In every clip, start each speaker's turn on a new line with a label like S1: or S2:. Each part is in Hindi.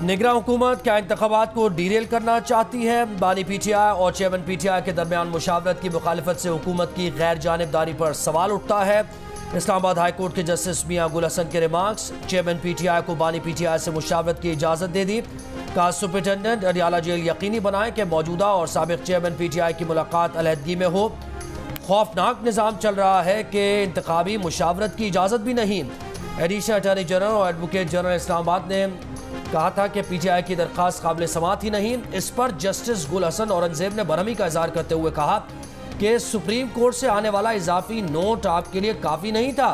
S1: निगरान हुकूमत क्या इंतखाबात को डीरेल करना चाहती है? बानी PTI और चेयरमैन PTI के दरमियान मुशावरत की मुखालिफत से हुकूमत की गैर जानिबदारी पर सवाल उठता है। इस्लामाबाद हाई कोर्ट के जस्टिस मियां गुल हसन के रिमार्क्स। चेयरमैन PTI को बानी PTI से मुशावरत की इजाज़त दे दी। कहा सुपरिटेंडेंट अडियाला जेल यकीनी बनाए कि मौजूदा और साबिक चेयरमैन PTI की मुलाकात अलहदगी में हो। खौफनाक निज़ाम चल रहा है कि इंतखाबी मुशावरत की इजाज़त भी नहीं। एडिशनल अटॉर्नी जनरल और एडवोकेट जनरल इस्लामाबाद ने कहा था कि PTI की दरख्वास्त काबिल समात ही नहीं। इस पर जस्टिस गुल हसन औरंगजेब ने बरहमी का इजहार करते हुए कहा कि सुप्रीम कोर्ट से आने वाला इजाफी नोट आपके लिए काफ़ी नहीं था।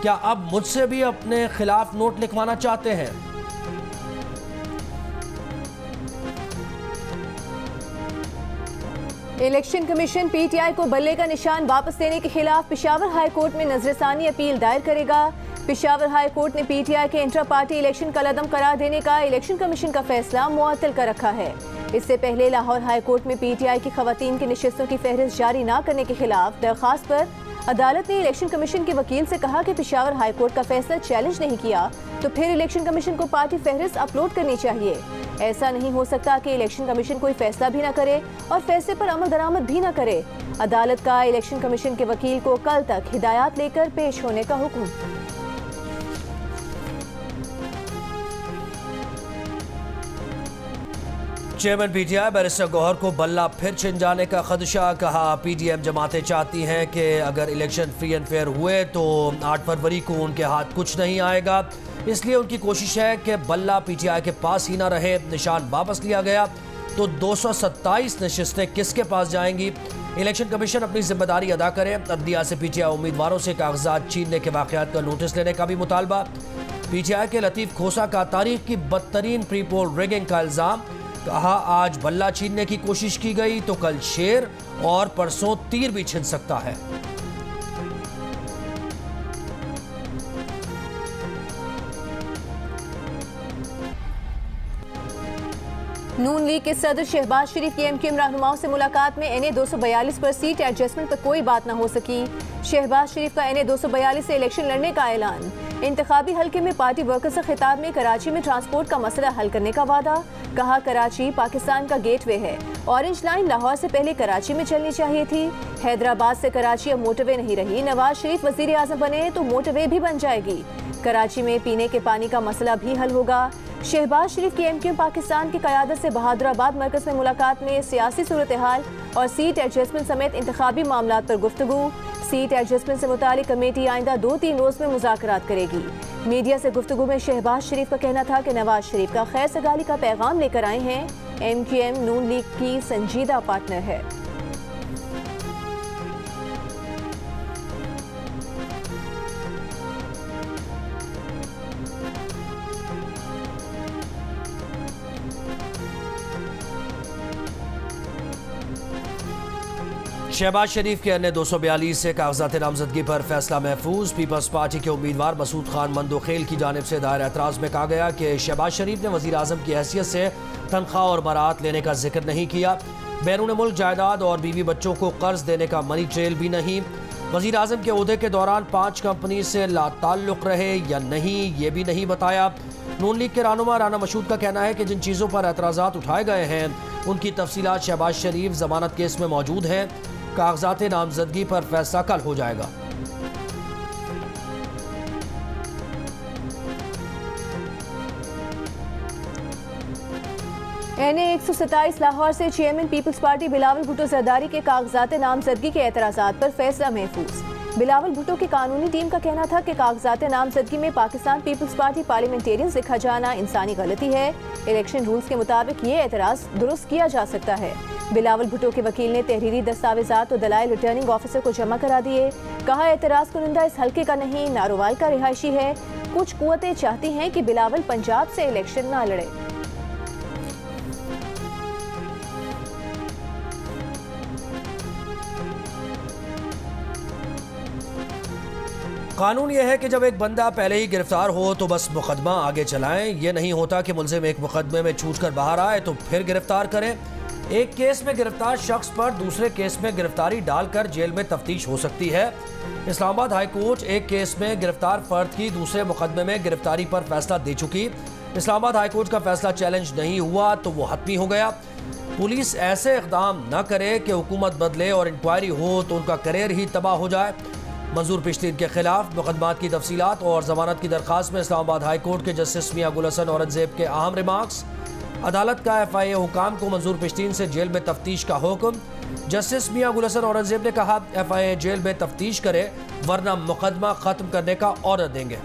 S1: क्या अब मुझसे भी अपने खिलाफ नोट लिखवाना चाहते हैं?
S2: इलेक्शन कमीशन PTI को बल्ले का निशान वापस लेने के खिलाफ पेशावर हाई कोर्ट में नजरसानी अपील दायर करेगा। पेशावर हाई कोर्ट ने PTI के इंट्रा पार्टी इलेक्शन कलअदम करार देने का इलेक्शन कमीशन का फैसला मुअत्तल कर रखा है। इससे पहले लाहौर हाई कोर्ट में PTI की खवातीन की नशिस्तों की फहरिस्त जारी न करने के खिलाफ दरख्वास्त पर अदालत ने इलेक्शन कमीशन के वकील से कहा कि पेशावर हाई कोर्ट का फैसला चैलेंज नहीं किया तो फिर इलेक्शन कमीशन को पार्टी फहरिस्त अपलोड करनी चाहिए। ऐसा नहीं हो सकता कि इलेक्शन कमीशन कोई फैसला भी न करे और फैसले पर अमल दरामद भी न करे। अदालत का इलेक्शन कमीशन के वकील को कल तक हिदायत लेकर पेश होने का हुक्म।
S1: चेयरमैन PTI बैरिस्टर गौहर को बल्ला फिर छिन जाने का खदशा। कहा PDM जमातें चाहती हैं कि अगर इलेक्शन फ्री एंड फेयर हुए तो 8 फरवरी को उनके हाथ कुछ नहीं आएगा, इसलिए उनकी कोशिश है कि बल्ला PTI के पास ही ना रहे। निशान वापस लिया गया तो 227 नशिस्तें किसके पास जाएंगी? इलेक्शन कमीशन अपनी जिम्मेदारी अदा करे। अदलिया से PTI उम्मीदवारों से कागजात छीनने के वाकयात का नोटिस लेने का भी मुतालबा। PTI के लतीफ़ खोसा का तारीख की बदतरीन प्री पोल रिगिंग का इल्ज़ाम। कहा आज बल्ला छीनने की कोशिश की गई तो कल शेर और परसों तीर भी छिन सकता है।
S2: नून लीग के सदर शहबाज शरीफ की MQM रहनुमाओं से मुलाकात में NA 242 पर सीट एडजस्टमेंट पर कोई बात न हो सकी। शहबाज शरीफ का NA 242 से इलेक्शन लड़ने का ऐलान। इंतखाबी हल्के में पार्टी वर्कर्स से खिताब में कराची में ट्रांसपोर्ट का मसला हल करने का वादा। कहा कराची पाकिस्तान का गेटवे है। ऑरेंज लाइन लाहौर से पहले कराची में चलनी चाहिए थी। हैदराबाद से कराची अब मोटरवे नहीं रही। नवाज शरीफ वजीर आजम बने तो मोटरवे भी बन जाएगी। कराची में पीने के पानी का मसला भी हल होगा। शहबाज शरीफ की MQM पाकिस्तान की क़यादत से बहादुराबाद मरकज़ में मुलाकात में सियासी सूरत हाल और सीट एडजस्टमेंट समेत इंतखाबी मामलात पर गुफ्तगू। सीट एडजस्टमेंट से मुतालिक कमेटी आइंदा 2-3 रोज में मुज़ाकरात करेगी। मीडिया से गुफ्तगू में शहबाज शरीफ का कहना था कि नवाज शरीफ का खैर सगाली का पैगाम लेकर आए हैं। MQM नून लीग की संजीदा पार्टनर है।
S1: शहबाज शरीफ के अन्य 242 से कागजात नामजदगी पर फैसला महफूज। पीपल्स पार्टी के उम्मीदवार मसूद खान मंदोखेल की जानिब से दायर एतराज़ में कहा गया कि शहबाज शरीफ ने वज़ीर आज़म की हैसियत से तनख्वाह और बरात लेने का जिक्र नहीं किया। बैरून मुल्क जायदाद और बीवी बच्चों को कर्ज देने का मनी ट्रेल भी नहीं। वज़ीर आज़म के ओहदे के दौरान 5 कंपनी से लाताल्लुक़ रहे या नहीं, ये भी नहीं बताया। नून लीग के रहनुमा राना मशहूद का कहना है कि जिन चीज़ों पर एतराज़ात उठाए गए हैं उनकी तफसीलात शहबाज शरीफ जमानत केस में मौजूद हैं। कागजात नामजदगी पर फैसला कल हो जाएगा।
S2: NA 127 लाहौर से chairman Peoples Party Bilawal Bhutto Zardari के कागजात नामजदगी के एतराज़ात पर फैसला महफूज। बिलावल भुट्टो की कानूनी टीम का कहना था कि कागजात नामजदगी में पाकिस्तान पीपल्स पार्टी पार्लियामेंटेरियंस लिखा जाना इंसानी गलती है। इलेक्शन रूल्स के मुताबिक ये एतराज़ दुरुस्त किया जा सकता है। बिलावल भुट्टो के वकील ने तहरीरी दस्तावेजात और दलाइल रिटर्निंग ऑफिसर को जमा करा दिए। कहा एतराज़ कुनिंदा इस हल्के का नहीं, नारोवाल का रिहायशी है। कुछ कुव्वतें चाहती हैं कि बिलावल पंजाब से इलेक्शन ना लड़े।
S1: कानून यह है कि जब एक बंदा पहले ही गिरफ्तार हो तो बस मुकदमा आगे चलाएं। यह नहीं होता कि मुलजिम एक मुकदमे में छूटकर बाहर आए तो फिर गिरफ्तार करें। एक केस में गिरफ्तार शख्स पर दूसरे केस में गिरफ्तारी डालकर जेल में तफ्तीश हो सकती है। इस्लामाबाद हाई कोर्ट एक केस में गिरफ्तार फर्द की दूसरे मुकदमे में गिरफ्तारी पर फैसला दे चुकी। इस्लामाबाद हाईकोर्ट का फैसला चैलेंज नहीं हुआ तो वो हतमी हो गया। पुलिस ऐसे इक़दाम न करे कि हुकूमत बदले और इंक्वायरी हो तो उनका करियर ही तबाह हो जाए। मंजूर पेशतीन के खिलाफ मुकदमात की तफसीलात और जमानत की दरख्वास्त में इस्लामाबाद हाईकोर्ट के जस्टिस मियां गुल हसन औरंगजेब के अहम रिमार्क्स। अदालत का FIA हुकाम को मंजूर पेशतीन से जेल में तफ्तीश का हुक्म। जस्टिस मियां गुल हसन औरंगजेब ने कहा FIA जेल में तफ्तीश करे वरना मुकदमा खत्म करने का ऑर्डर देंगे।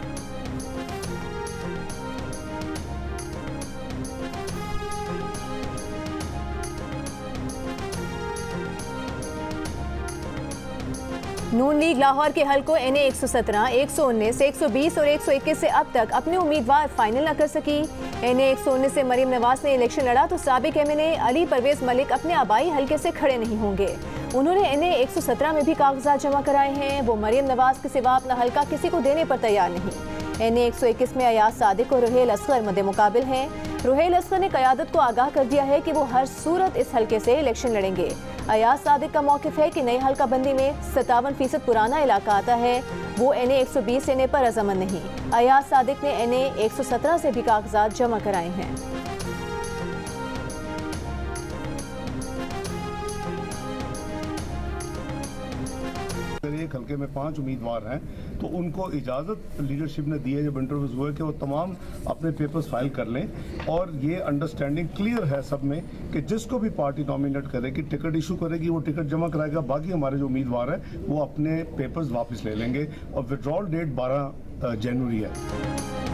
S2: नून लीग लाहौर के हलकों NA 117, 119, 120 और 121 से अब तक अपने उम्मीदवार फाइनल न कर सकी। NA 119 से मरीम नवाज ने इलेक्शन लड़ा तो साबिक MNA अली परवेज मलिक अपने आबाई हलके से खड़े नहीं होंगे। उन्होंने NA 117 में भी कागजात जमा कराए हैं। वो मरीम नवाज के सिवा अपना हलका किसी को देने पर तैयार नहीं। NA 121 में अयाज सादिक और रुहेल असगर मद्दे मुकाबिल हैं। रुहेल असगर ने क़यादत को आगाह कर दिया है कि वो हर सूरत इस हलके से इलेक्शन लड़ेंगे। अयाज सादिक का मौक़िफ़ है कि नई हल्का बंदी में 57% पुराना इलाका आता है। वो NA 120 लेने पर रज़ामंद नहीं। अयाज सादिक ने NA 117 से भी कागजात जमा कराए हैं।
S3: एक हल्के में 5 उम्मीदवार हैं तो उनको इजाज़त लीडरशिप ने दी है जब इंटरव्यूज हुए कि वो तमाम अपने पेपर्स फाइल कर लें और ये अंडरस्टैंडिंग क्लियर है सब में कि जिसको भी पार्टी नॉमिनेट करेगी टिकट इशू करेगी वो टिकट जमा कराएगा। बाकी हमारे जो उम्मीदवार हैं वो अपने पेपर्स वापस ले लेंगे और विड्रॉल डेट 12 जनवरी है।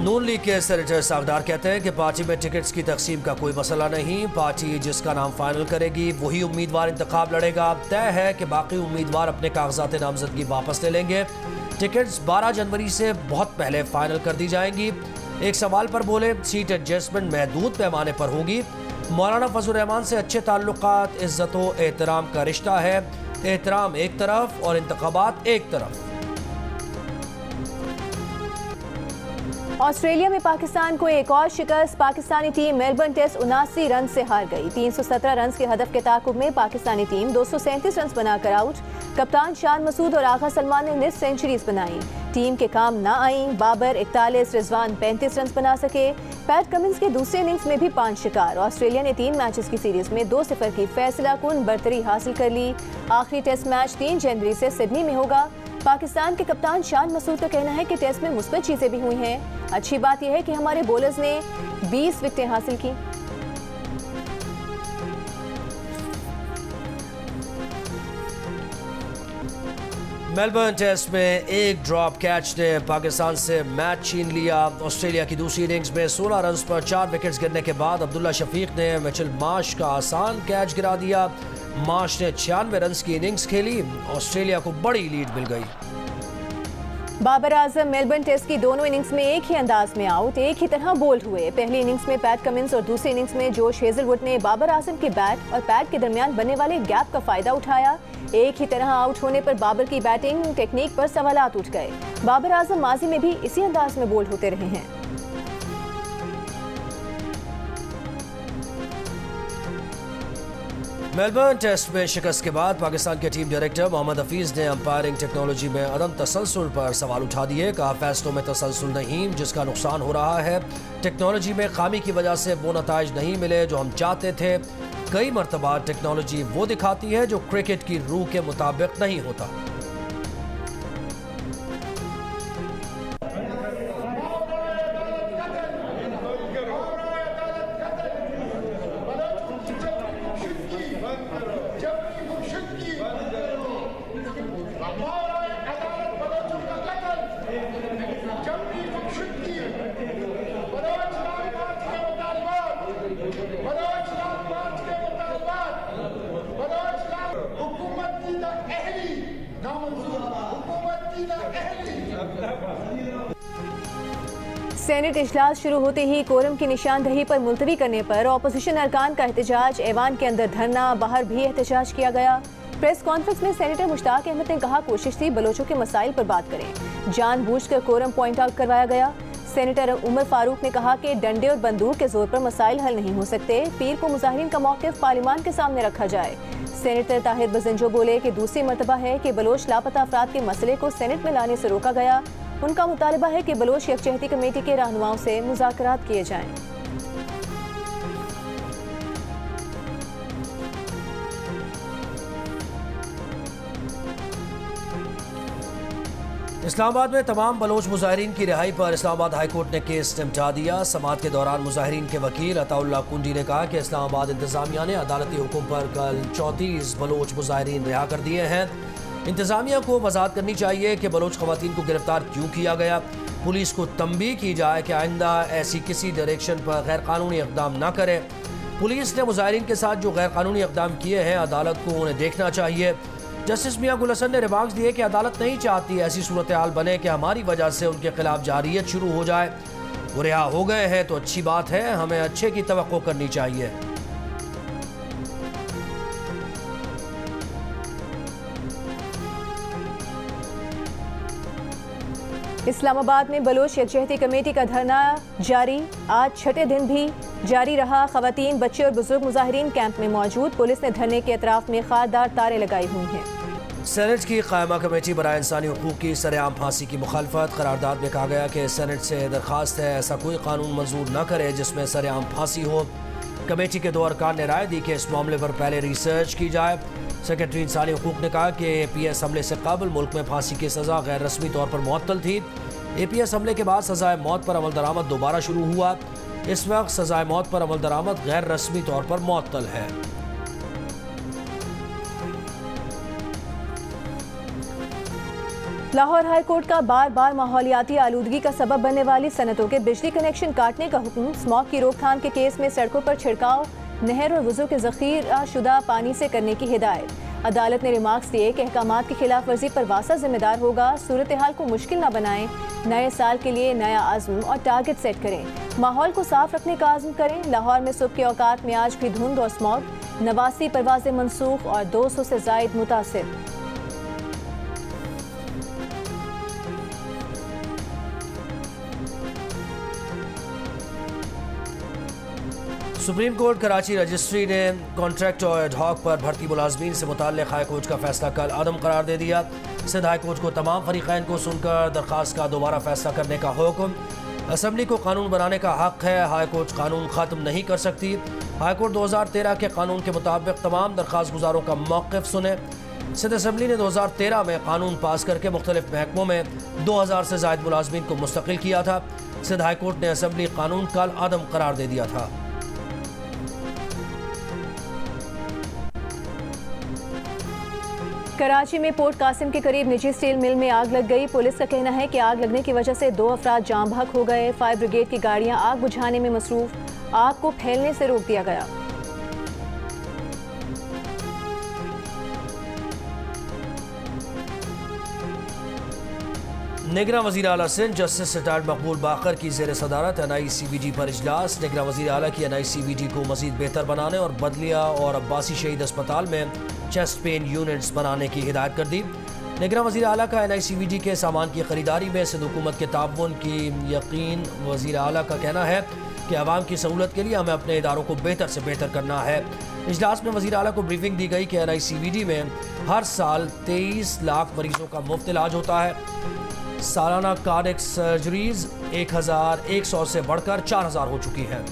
S1: नून लीग के सेनेटर सागदार कहते हैं कि पार्टी में टिकट्स की तकसीम का कोई मसला नहीं। पार्टी जिसका नाम फाइनल करेगी वही उम्मीदवार इंतखाब लड़ेगा। तय है कि बाकी उम्मीदवार अपने कागजात नामजदगी वापस ले लेंगे। टिकट्स 12 जनवरी से बहुत पहले फाइनल कर दी जाएंगी। एक सवाल पर बोले सीट एडजस्टमेंट महदूद पैमाने पर होगी। मौलाना फजल रहमान से अच्छे ताल्लुकात, इज्जत व एहतराम का रिश्ता है। एहतराम एक तरफ और इंतखाबात एक तरफ।
S2: ऑस्ट्रेलिया में पाकिस्तान को एक और शिकस्त। Pakistani team Melbourne test 79 run से हार गई। 317 रन के हदफ के ताकुब में पाकिस्तानी टीम 237 रन बनाकर आउट। कप्तान शान मसूद और आगा सलमान ने निस्फ सेंचुरीज बनाई। टीम के काम ना आई। बाबर 41, रिजवान 35 रन बना सके। पैट कमिंस के दूसरे इनिंग्स में भी 5 शिकार। ऑस्ट्रेलिया ने 3 मैचेस की सीरीज में 2-0 की फैसला कुन बरतरी हासिल कर ली। आखिरी टेस्ट मैच 3 जनवरी से सिडनी में होगा। पाकिस्तान के कप्तान शान मसूद का कहना है कि टेस्ट में मुस्बत चीजें भी हुई हैं। अच्छी बात यह है कि हमारे बॉलर्स ने 20 विकेटें हासिल की।
S1: मेलबर्न टेस्ट में एक ड्रॉप कैच ने पाकिस्तान से मैच छीन लिया। ऑस्ट्रेलिया की दूसरी इनिंग्स में 16 रन पर 4 विकेट्स गिरने के बाद अब्दुल्ला शफीक ने मिचेल मार्श का आसान कैच गिरा दिया। मार्श ने 96 रन की इनिंग्स खेली। ऑस्ट्रेलिया को बड़ी लीड मिल गई।
S2: बाबर आजम मेलबर्न टेस्ट की दोनों इनिंग्स में एक ही अंदाज में आउट, एक ही तरह बोल्ड हुए। पहली इनिंग्स में पैट कमिंस और दूसरी इनिंग्स में जोश हेजलवुड ने बाबर आजम के बैट और पैट के दरमियान बनने वाले गैप का फायदा उठाया। एक ही तरह आउट होने पर बाबर की बैटिंग टेक्निक पर सवालात उठ गए। बाबर आजम माजी में भी इसी अंदाज में बोल्ड होते रहे हैं।
S1: मेलबर्न टेस्ट में शिकस्त के बाद पाकिस्तान के टीम डायरेक्टर मोहम्मद हफीज ने अंपायरिंग टेक्नोलॉजी में अदम तसलसल पर सवाल उठा दिए। कहा फैसलों में तसलसल नहीं, जिसका नुकसान हो रहा है। टेक्नोलॉजी में खामी की वजह से वो नताइज नहीं मिले जो हम चाहते थे। कई मरतबा टेक्नोलॉजी वो दिखाती है जो क्रिकेट की रूह के मुताबिक नहीं होता।
S2: सेनेट इजलास शुरू होते ही कोरम की निशानदही पर मुलतवी करने पर अपोजिशन अरकान का एहतजाज। ऐवान के अंदर धरना, बाहर भी एहतजाज किया गया। प्रेस कॉन्फ्रेंस में सेनेटर मुश्ताक अहमद ने कहा कोशिश थी बलोचों के मसाइल पर बात करें। जानबूझकर कोरम पॉइंट आउट करवाया गया। सेनेटर उमर फारूक ने कहा कि डंडे और बंदूक के जोर पर मसाइल हल नहीं हो सकते। पीर को मुजाहिरीन का मौक़िफ़ पार्लियामान के सामने रखा जाए। सेनेटर ताहिर बजंजो बोले कि दूसरी मरतबा है कि बलोच लापता अफराद के मसले को सेनेट में लाने से रोका गया। उनका मुतालबा है कि बलोच यकजहती कमेटी के रहनुमाओं से मुज़ाकरात किए जाएं।
S1: इस्लामाबाद में तमाम बलोच मुजाहिरीन की रिहाई पर इस्लामाबाद हाई कोर्ट ने केस निपटा दिया। समाअत के दौरान मुजाहिरीन के वकील अताउल्लाह कुंडी ने कहा कि इस्लामाबाद इंतजामिया ने अदालती हुक्म पर कल 34 बलोच मुजाहिरीन रिहा कर दिए हैं। इंतजामिया को वजाहत करनी चाहिए कि बलोच खवातीन को गिरफ्तार क्यों किया गया। पुलिस को तंबीह की जाए कि आइंदा ऐसी किसी डायरेक्शन पर गैर कानूनी इक़दाम न करे। पुलिस ने मुजाहिरीन के साथ जो गैर कानूनी इक़दाम किए हैं अदालत को उन्हें देखना चाहिए। जस्टिस मियां गुल हसन ने रिमार्क्स दिए कि अदालत नहीं चाहती ऐसी सूरत हाल बने कि हमारी वजह से उनके खिलाफ जारियत शुरू हो जाए। वो रिहा हो गए हैं तो अच्छी बात है, हमें अच्छे की तवक्को करनी चाहिए।
S2: इस्लामाबाद में बलोच यकजहती कमेटी का धरना जारी, आज छठे दिन भी जारी रहा। खवातीन, बच्चे और बुजुर्ग मुजाहिरीन कैंप में मौजूद। पुलिस ने धरने के अतराफ में खारदार तारे लगाई हुई हैं।
S1: सेनेट की कायमा कमेटी बराए इंसानी हुकूक की सरेआम फांसी की मुखालफत। करारदाद में कहा गया कि सेनेट से दरख्वास्त है ऐसा कोई कानून मंजूर न करे जिसमें सरेआम फांसी हो। कमेटी के 2 अरकान ने राय दी कि इस मामले पर पहले रिसर्च की जाए। सेक्रेटरी इंसानी हुकूक ने कहा कि APS हमले से कबल मुल्क में फांसी की सज़ा गैर रस्मी तौर पर मुअत्तल थी। APS हमले के बाद सज़ाए मौत पर अमल दरामद दोबारा शुरू हुआ। इस वक्त सज़ाए मौत पर अमल दरामद गैर रस्मी तौर पर मुअत्तल है।
S2: लाहौर हाई कोर्ट का बार बार माहौलियाती आलूदगी का सबब बनने वाली सनतों के बिजली कनेक्शन काटने का हुक्म। स्मॉग की रोकथाम के केस में सड़कों पर छिड़काव नहर और वुज़ू के ज़ख़ीरा शुदा पानी से करने की हिदायत। अदालत ने रिमार्क्स दिए कि अहकामात की खिलाफ वर्जी पर वासा जिम्मेदार होगा। सूरत हाल को मुश्किल न बनाएं। नए साल के लिए नया आज़म और टारगेट सेट करें। माहौल को साफ रखने का आज़म करें। लाहौर में सुबह के औकात में आज भी धुंध और स्मॉग। 89 परवाजें मनसूख और 200 से ज़ायद मुतासिर।
S1: सुप्रीम कोर्ट कराची रजिस्ट्री ने कॉन्ट्रैक्ट और एडहॉक पर भर्ती मुलाजमीन से मुताल्लिक़ हाई कोर्ट का फैसला कल अदम करार दे दिया। सिंध हाई कोर्ट को तमाम फरीक़ैन को सुनकर दरख्वास्त का दोबारा फैसला करने का हुक्म। असम्बली को कानून बनाने का हक है, हाई कोर्ट कानून ख़त्म नहीं कर सकती। हाई कोर्ट 2013 के कानून के मुताबिक तमाम दरख्वास्त गुजारों का मौक़िफ़ सुने। सिंध असम्बली ने 2013 में कानून पास करके मुख्तलिफ महकमों में 2000 से ज़ायद मुलाजमीन को मुस्तकिल किया था। सिंध हाई कोर्ट ने असम्बली कानून कल अदम करार दे दिया था।
S2: कराची में पोर्ट कासिम के करीब निजी स्टील मिल में आग लग गई। पुलिस का कहना है कि आग लगने की वजह से 2 अफराद जाम बहक हो गए। फायर ब्रिगेड की गाड़ियां आग बुझाने में मसरूफ। आग को फैलने से रोक दिया गया।
S1: निगरां वज़ीर आला सिंध जस्टिस रिटायर्ड मकबूल बाकर की ज़ेर सदारत NICVD पर इजलास। निगरां वज़ीर आला की NICVD को मज़ीद बेहतर बनाने और बदलिया और अब्बासी शहीद अस्पताल में चेस्ट पेन यूनिट्स बनाने की हिदायत कर दी। निगरां वज़ीर आला का NICVD के सामान की खरीदारी में सिंध हुकूमत के ताउन की यकीन। वज़ीर आला का कहना है कि आवाम की सहूलत के लिए हमें अपने इदारों को बेहतर से बेहतर करना है। इजलास में वज़ीर आला को ब्रीफिंग दी गई कि NICVD में हर साल 23 लाख मरीजों का मुफ्त इलाज होता है। सालाना कार्डियक सर्जरीज 1100 से बढ़कर 4000 हो चुकी हैं।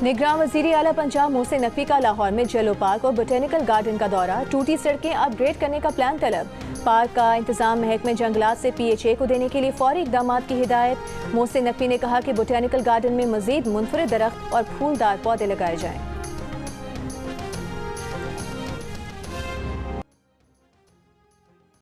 S2: निगरां वज़ीर आला पंजाब मोहसिन नकवी का लाहौर में जेलो पार्क और बोटेनिकल गार्डन का दौरा। टूटी सड़कें अपग्रेड करने का प्लान तलब। पार्क का इंतजाम महकमे जंगलात से PHA को देने के लिए फौरी इक़दामात की हिदायत। मोहसिन नकवी ने कहा कि बोटेनिकल गार्डन में मजीद मुनफरिद दरख्त और फूलदार पौधे लगाए जाएं।